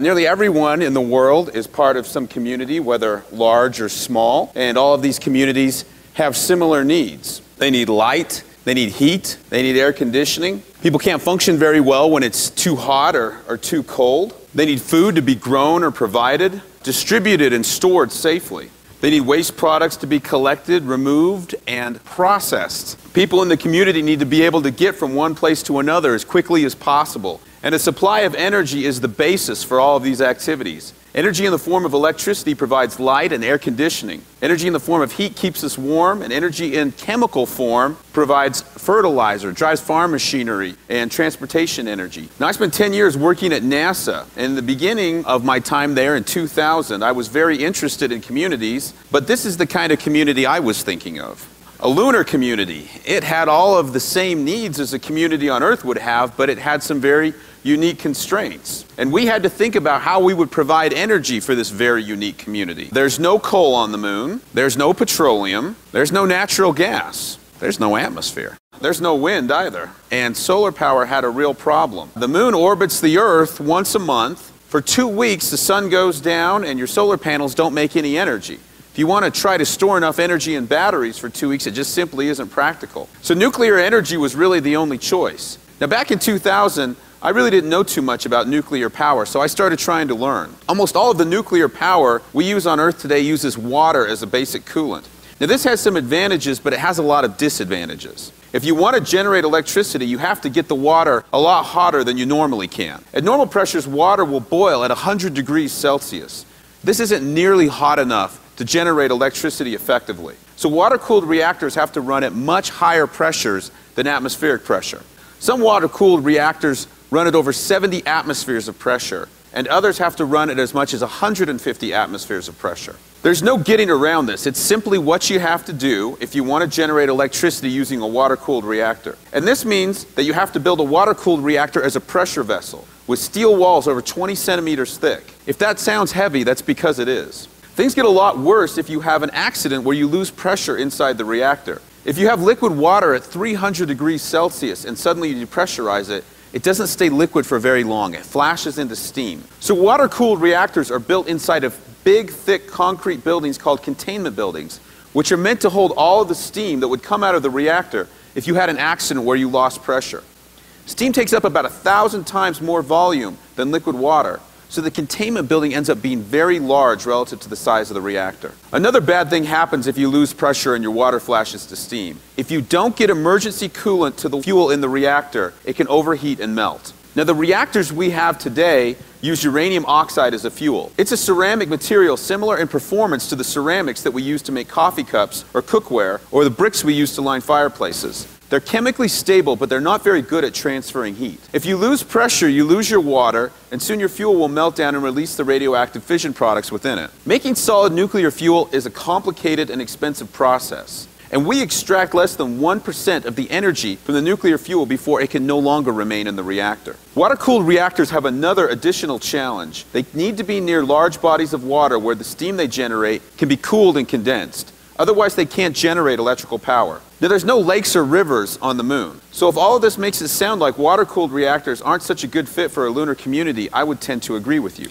Nearly everyone in the world is part of some community, whether large or small, and all of these communities have similar needs. They need light, they need heat, they need air conditioning. People can't function very well when it's too hot or too cold. They need food to be grown or provided, distributed and stored safely. They need waste products to be collected, removed, and processed. People in the community need to be able to get from one place to another as quickly as possible. And a supply of energy is the basis for all of these activities. Energy in the form of electricity provides light and air conditioning. Energy in the form of heat keeps us warm, and energy in chemical form provides fertilizer, drives farm machinery, and transportation energy. Now, I spent 10 years working at NASA. In the beginning of my time there in 2000, I was very interested in communities, but this is the kind of community I was thinking of. A lunar community. It had all of the same needs as a community on Earth would have, but it had some very unique constraints. And we had to think about how we would provide energy for this very unique community. There's no coal on the moon. There's no petroleum. There's no natural gas. There's no atmosphere. There's no wind either. And solar power had a real problem. The moon orbits the Earth once a month. For 2 weeks, the sun goes down and your solar panels don't make any energy. If you want to try to store enough energy in batteries for 2 weeks, it just simply isn't practical. So nuclear energy was really the only choice. Now, back in 2000, I really didn't know too much about nuclear power, so I started trying to learn. Almost all of the nuclear power we use on Earth today uses water as a basic coolant. Now, this has some advantages, but it has a lot of disadvantages. If you want to generate electricity, you have to get the water a lot hotter than you normally can. At normal pressures, water will boil at 100 degrees Celsius. This isn't nearly hot enough to generate electricity effectively. So water-cooled reactors have to run at much higher pressures than atmospheric pressure. Some water-cooled reactors run at over 70 atmospheres of pressure, and others have to run at as much as 150 atmospheres of pressure. There's no getting around this. It's simply what you have to do if you want to generate electricity using a water-cooled reactor. And this means that you have to build a water-cooled reactor as a pressure vessel with steel walls over 20 centimeters thick. If that sounds heavy, that's because it is. Things get a lot worse if you have an accident where you lose pressure inside the reactor. If you have liquid water at 300 degrees Celsius and suddenly you depressurize it, it doesn't stay liquid for very long. It flashes into steam. So water-cooled reactors are built inside of big, thick concrete buildings called containment buildings, which are meant to hold all of the steam that would come out of the reactor if you had an accident where you lost pressure. Steam takes up about 1,000 times more volume than liquid water, so the containment building ends up being very large relative to the size of the reactor. Another bad thing happens if you lose pressure and your water flashes to steam. If you don't get emergency coolant to the fuel in the reactor, it can overheat and melt. Now, the reactors we have today use uranium oxide as a fuel. It's a ceramic material similar in performance to the ceramics that we use to make coffee cups or cookware, or the bricks we use to line fireplaces. They're chemically stable, but they're not very good at transferring heat. If you lose pressure, you lose your water, and soon your fuel will melt down and release the radioactive fission products within it. Making solid nuclear fuel is a complicated and expensive process, and we extract less than 1% of the energy from the nuclear fuel before it can no longer remain in the reactor. Water-cooled reactors have another additional challenge. They need to be near large bodies of water where the steam they generate can be cooled and condensed. Otherwise, they can't generate electrical power. Now, there's no lakes or rivers on the moon. So if all of this makes it sound like water-cooled reactors aren't such a good fit for a lunar community, I would tend to agree with you.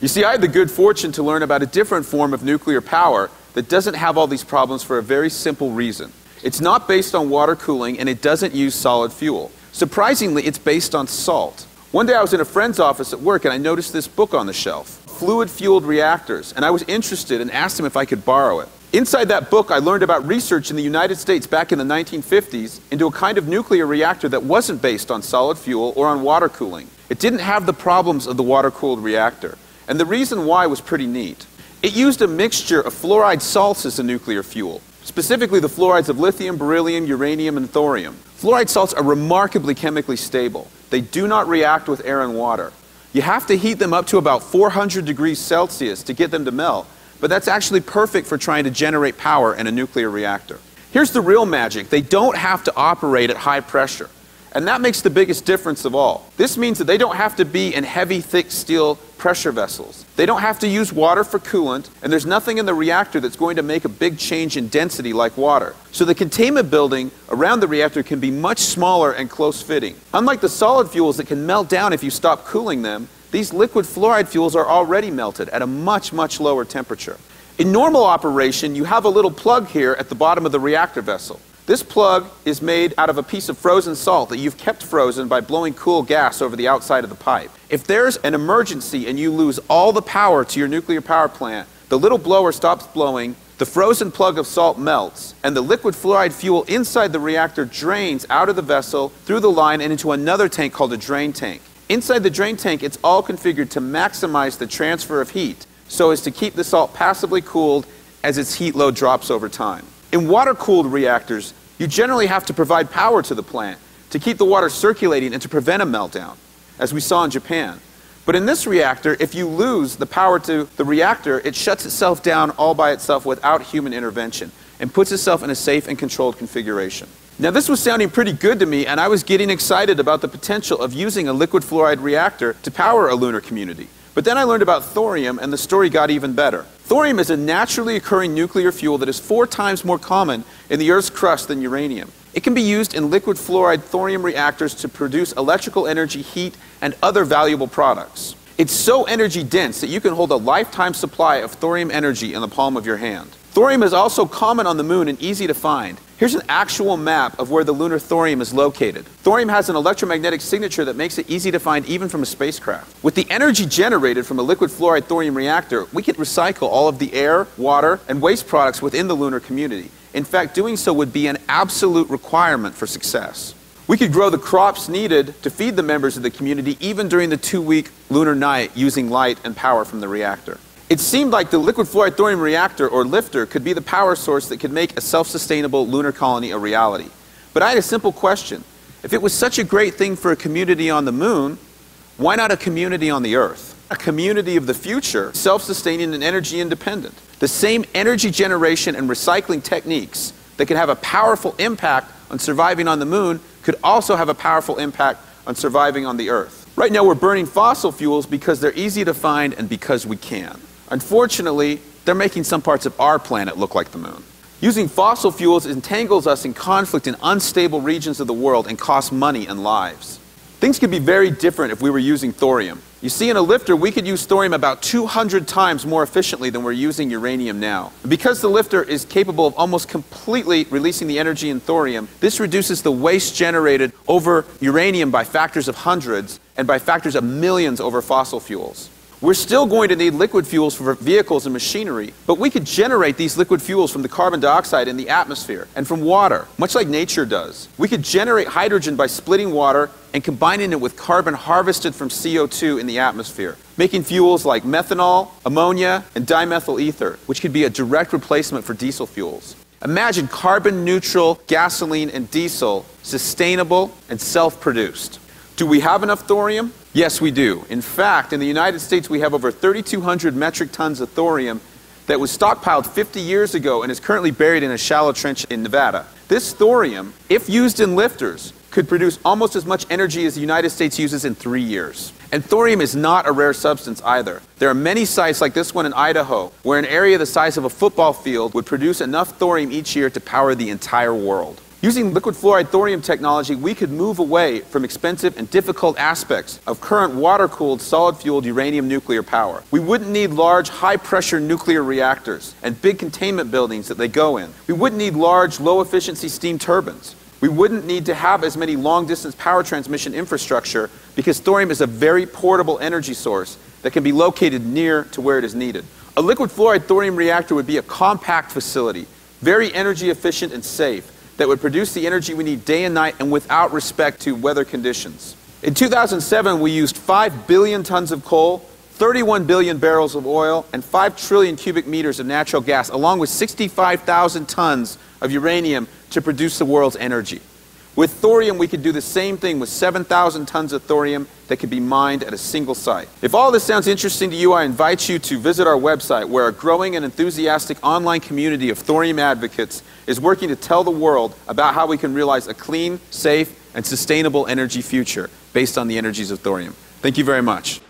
You see, I had the good fortune to learn about a different form of nuclear power that doesn't have all these problems for a very simple reason. It's not based on water cooling, and it doesn't use solid fuel. Surprisingly, it's based on salt. One day I was in a friend's office at work, and I noticed this book on the shelf, Fluid-Fueled Reactors, and I was interested and asked him if I could borrow it. Inside that book, I learned about research in the United States back in the 1950s into a kind of nuclear reactor that wasn't based on solid fuel or on water cooling. It didn't have the problems of the water-cooled reactor. And the reason why was pretty neat. It used a mixture of fluoride salts as a nuclear fuel, specifically the fluorides of lithium, beryllium, uranium, and thorium. Fluoride salts are remarkably chemically stable. They do not react with air and water. You have to heat them up to about 400 degrees Celsius to get them to melt, but that's actually perfect for trying to generate power in a nuclear reactor. Here's the real magic. They don't have to operate at high pressure. And that makes the biggest difference of all. This means that they don't have to be in heavy, thick steel pressure vessels. They don't have to use water for coolant, and there's nothing in the reactor that's going to make a big change in density like water. So the containment building around the reactor can be much smaller and close-fitting. Unlike the solid fuels that can melt down if you stop cooling them, these liquid fluoride fuels are already melted at a much, much lower temperature. In normal operation, you have a little plug here at the bottom of the reactor vessel. This plug is made out of a piece of frozen salt that you've kept frozen by blowing cool gas over the outside of the pipe. If there's an emergency and you lose all the power to your nuclear power plant, the little blower stops blowing, the frozen plug of salt melts, and the liquid fluoride fuel inside the reactor drains out of the vessel, through the line, and into another tank called a drain tank. Inside the drain tank, it's all configured to maximize the transfer of heat, so as to keep the salt passively cooled as its heat load drops over time. In water-cooled reactors, you generally have to provide power to the plant to keep the water circulating and to prevent a meltdown, as we saw in Japan. But in this reactor, if you lose the power to the reactor, it shuts itself down all by itself without human intervention and puts itself in a safe and controlled configuration. Now, this was sounding pretty good to me, and I was getting excited about the potential of using a liquid fluoride reactor to power a lunar community. But then I learned about thorium, and the story got even better. Thorium is a naturally occurring nuclear fuel that is 4 times more common in the Earth's crust than uranium. It can be used in liquid fluoride thorium reactors to produce electrical energy, heat, and other valuable products. It's so energy dense that you can hold a lifetime supply of thorium energy in the palm of your hand. Thorium is also common on the moon and easy to find. Here's an actual map of where the lunar thorium is located. Thorium has an electromagnetic signature that makes it easy to find even from a spacecraft. With the energy generated from a liquid fluoride thorium reactor, we can recycle all of the air, water, and waste products within the lunar community. In fact, doing so would be an absolute requirement for success. We could grow the crops needed to feed the members of the community even during the 2-week lunar night using light and power from the reactor. It seemed like the liquid fluoride thorium reactor, or LIFTR, could be the power source that could make a self-sustainable lunar colony a reality. But I had a simple question. If it was such a great thing for a community on the moon, why not a community on the Earth? A community of the future, self-sustaining and energy independent. The same energy generation and recycling techniques that can have a powerful impact on surviving on the moon could also have a powerful impact on surviving on the Earth. Right now we're burning fossil fuels because they're easy to find and because we can. Unfortunately, they're making some parts of our planet look like the moon. Using fossil fuels entangles us in conflict in unstable regions of the world and costs money and lives. Things could be very different if we were using thorium. You see, in a LIFTR, we could use thorium about 200 times more efficiently than we're using uranium now. Because the LIFTR is capable of almost completely releasing the energy in thorium, this reduces the waste generated over uranium by factors of hundreds and by factors of millions over fossil fuels. We're still going to need liquid fuels for vehicles and machinery, but we could generate these liquid fuels from the carbon dioxide in the atmosphere and from water, much like nature does. We could generate hydrogen by splitting water and combining it with carbon harvested from CO2 in the atmosphere, making fuels like methanol, ammonia, and dimethyl ether, which could be a direct replacement for diesel fuels. Imagine carbon-neutral gasoline and diesel, sustainable and self-produced. Do we have enough thorium? Yes, we do. In fact, in the United States, we have over 3,200 metric tons of thorium that was stockpiled 50 years ago and is currently buried in a shallow trench in Nevada. This thorium, if used in lifters, could produce almost as much energy as the United States uses in 3 years. And thorium is not a rare substance either. There are many sites like this one in Idaho, where an area the size of a football field would produce enough thorium each year to power the entire world. Using liquid fluoride thorium technology, we could move away from expensive and difficult aspects of current water-cooled, solid-fueled uranium nuclear power. We wouldn't need large, high-pressure nuclear reactors and big containment buildings that they go in. We wouldn't need large, low-efficiency steam turbines. We wouldn't need to have as many long-distance power transmission infrastructure because thorium is a very portable energy source that can be located near to where it is needed. A liquid fluoride thorium reactor would be a compact facility, very energy efficient and safe, that would produce the energy we need day and night and without respect to weather conditions. In 2007, we used 5 billion tons of coal, 31 billion barrels of oil, and 5 trillion cubic meters of natural gas, along with 65,000 tons of uranium to produce the world's energy. With thorium, we could do the same thing with 7,000 tons of thorium that could be mined at a single site. If all this sounds interesting to you, I invite you to visit our website, where a growing and enthusiastic online community of thorium advocates is working to tell the world about how we can realize a clean, safe, and sustainable energy future based on the energies of thorium. Thank you very much.